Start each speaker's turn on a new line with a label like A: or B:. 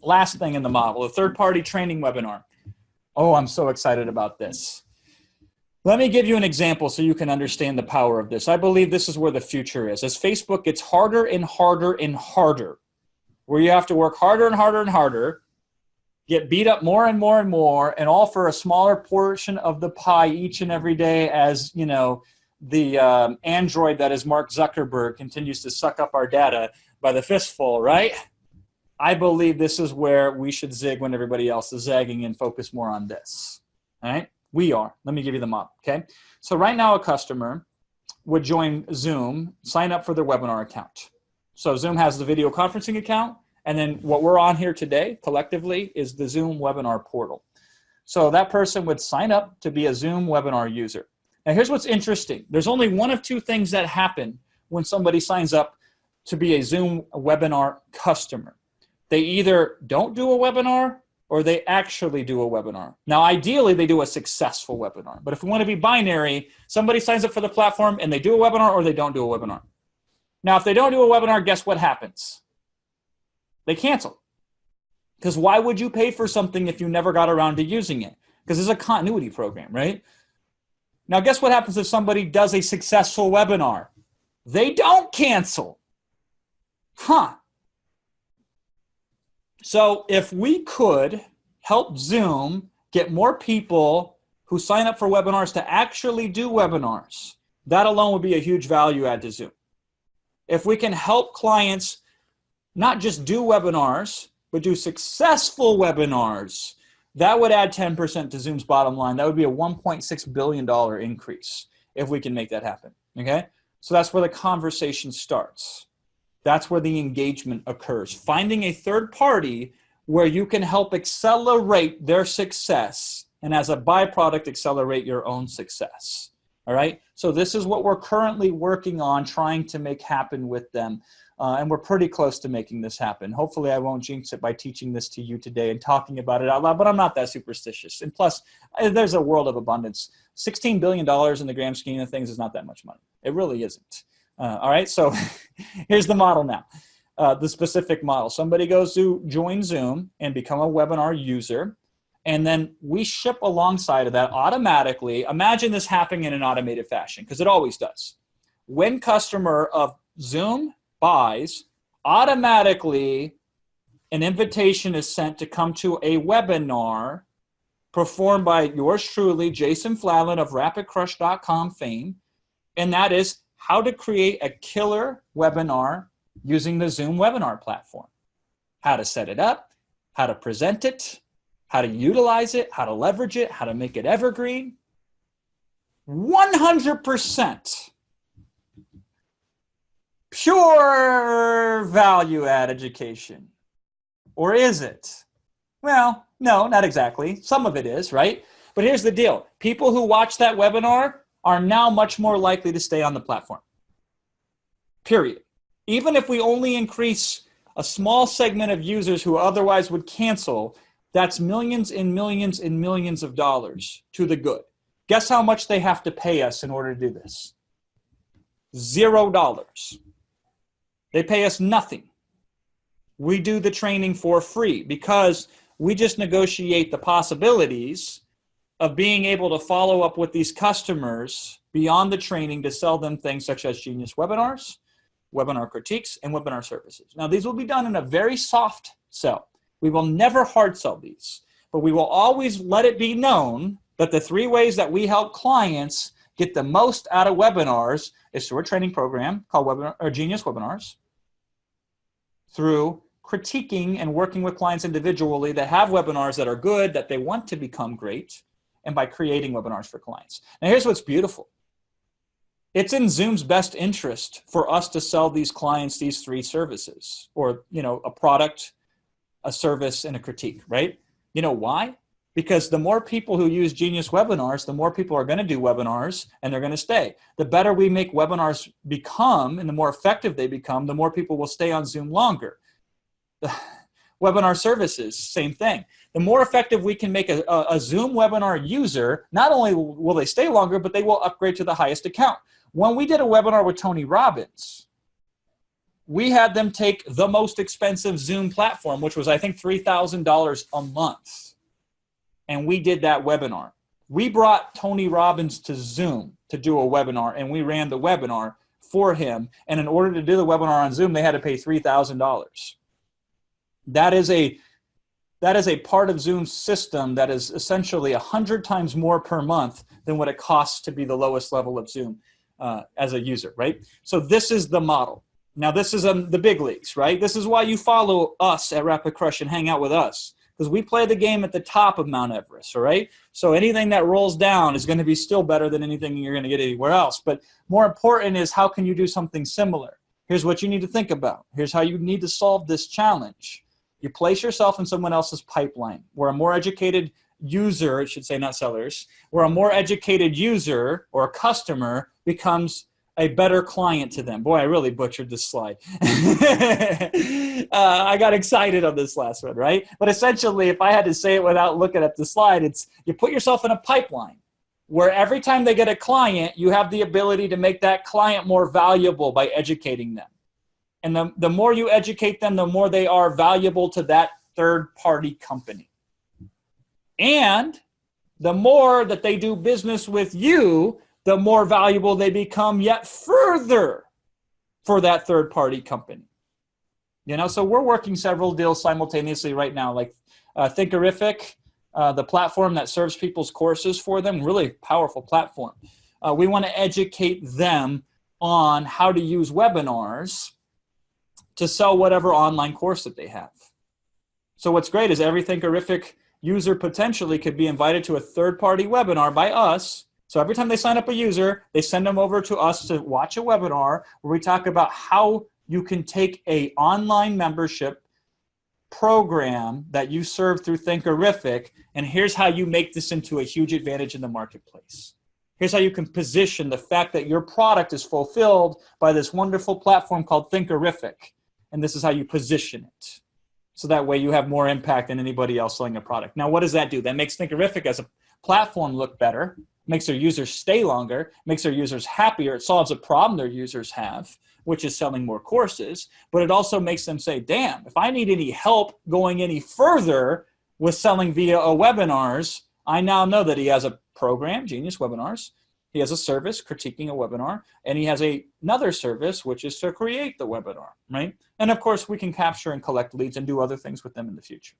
A: last thing in the model, a third-party training webinar. Oh, I'm so excited about this. Let me give you an example so you can understand the power of this. I believe this is where the future is. As Facebook gets harder and harder and harder, where you have to work harder and harder and harder, get beat up more and more and more, and all for a smaller portion of the pie each and every day as, you know, the android that is Mark Zuckerberg continues to suck up our data by the fistful, right? I believe this is where we should zig when everybody else is zagging and focus more on this, all right? We are. Let me give you the model, okay? So right now a customer would join Zoom, sign up for their webinar account. So Zoom has the video conferencing account, and then what we're on here today collectively is the Zoom webinar portal. So that person would sign up to be a Zoom webinar user. Now here's what's interesting. There's only one of two things that happen when somebody signs up to be a Zoom webinar customer. They either don't do a webinar or they actually do a webinar. Now, ideally, they do a successful webinar. But if we want to be binary, somebody signs up for the platform and they do a webinar or they don't do a webinar. Now, if they don't do a webinar, guess what happens? They cancel. Because why would you pay for something if you never got around to using it? Because it's a continuity program, right? Now, guess what happens if somebody does a successful webinar? They don't cancel. Huh. So if we could help Zoom get more people who sign up for webinars to actually do webinars, that alone would be a huge value add to Zoom. If we can help clients not just do webinars, but do successful webinars, that would add 10% to Zoom's bottom line. That would be a $1.6 billion increase if we can make that happen, okay? So that's where the conversation starts. That's where the engagement occurs. Finding a third party where you can help accelerate their success and as a byproduct, accelerate your own success. All right? So this is what we're currently working on trying to make happen with them. And we're pretty close to making this happen. Hopefully I won't jinx it by teaching this to you today and talking about it out loud, but I'm not that superstitious. And plus, there's a world of abundance. $16 billion in the grand scheme of things is not that much money. It really isn't. All right, so here's the model now, the specific model. Somebody goes to join Zoom and become a webinar user, and then we ship alongside of that automatically. Imagine this happening in an automated fashion, because it always does. When customer of Zoom buys, automatically an invitation is sent to come to a webinar performed by yours truly, Jason Fladlien of rapidcrush.com fame, and that is how to create a killer webinar using the Zoom webinar platform. How to set it up, how to present it, how to utilize it, how to leverage it, how to make it evergreen. 100% pure value add education. Or is it? Well, no, not exactly. Some of it is, right? But here's the deal. People who watch that webinar are now much more likely to stay on the platform. Period. Even if we only increase a small segment of users who otherwise would cancel, that's millions and millions and millions of dollars to the good. Guess how much they have to pay us in order to do this? $0. They pay us nothing. We do the training for free because we just negotiate the possibilities of being able to follow up with these customers beyond the training to sell them things such as Genius webinars, webinar critiques, and webinar services. Now, these will be done in a very soft sell. We will never hard sell these, but we will always let it be known that the 3 ways that we help clients get the most out of webinars is through a training program called Genius Webinars, through critiquing and working with clients individually that have webinars that are good, that they want to become great, and by creating webinars for clients. Now, here's what's beautiful. It's in Zoom's best interest for us to sell these clients these 3 services, or, you know, a product, a service, and a critique, right? You know why? Because the more people who use Genius Webinars, the more people are going to do webinars and they're going to stay. The better we make webinars become and the more effective they become, the more people will stay on Zoom longer. Webinar services, same thing. The more effective we can make a Zoom webinar user, not only will they stay longer, but they will upgrade to the highest account. When we did a webinar with Tony Robbins, we had them take the most expensive Zoom platform, which was, I think, $3,000 a month. And we did that webinar. We brought Tony Robbins to Zoom to do a webinar, and we ran the webinar for him. And in order to do the webinar on Zoom, they had to pay $3,000. That is a part of Zoom's system that is essentially 100 times more per month than what it costs to be the lowest level of Zoom as a user, right? So this is the model. Now, this is the big leagues, right? This is why you follow us at Rapid Crush and hang out with us, because we play the game at the top of Mount Everest, all right? So anything that rolls down is going to be still better than anything you're going to get anywhere else. But more important is, how can you do something similar? Here's what you need to think about. Here's how you need to solve this challenge. You place yourself in someone else's pipeline, where a more educated user, it should say not sellers, where a more educated user or a customer becomes a better client to them. Boy, I really butchered this slide. I got excited on this last one, right? But essentially, if I had to say it without looking at the slide, it's you put yourself in a pipeline where every time they get a client, you have the ability to make that client more valuable by educating them. And the more you educate them, the more they are valuable to that third-party company. And the more that they do business with you, the more valuable they become yet further for that third-party company. You know, so we're working several deals simultaneously right now, like Thinkerific, the platform that serves people's courses for them, really powerful platform. We want to educate them on how to use webinars to sell whatever online course that they have. So what's great is every Thinkerific user potentially could be invited to a third-party webinar by us. So every time they sign up a user, they send them over to us to watch a webinar where we talk about how you can take an online membership program that you serve through Thinkerific, and here's how you make this into a huge advantage in the marketplace. Here's how you can position the fact that your product is fulfilled by this wonderful platform called Thinkerific, and this is how you position it. So that way you have more impact than anybody else selling a product. Now, what does that do? That makes Thinkerific as a platform look better, makes their users stay longer, makes their users happier. It solves a problem their users have, which is selling more courses. But it also makes them say, damn, if I need any help going any further with selling via webinars, I now know that he has a program, Genius Webinars. He has a service, critiquing a webinar, and he has another service, which is to create the webinar, right? And of course, we can capture and collect leads and do other things with them in the future.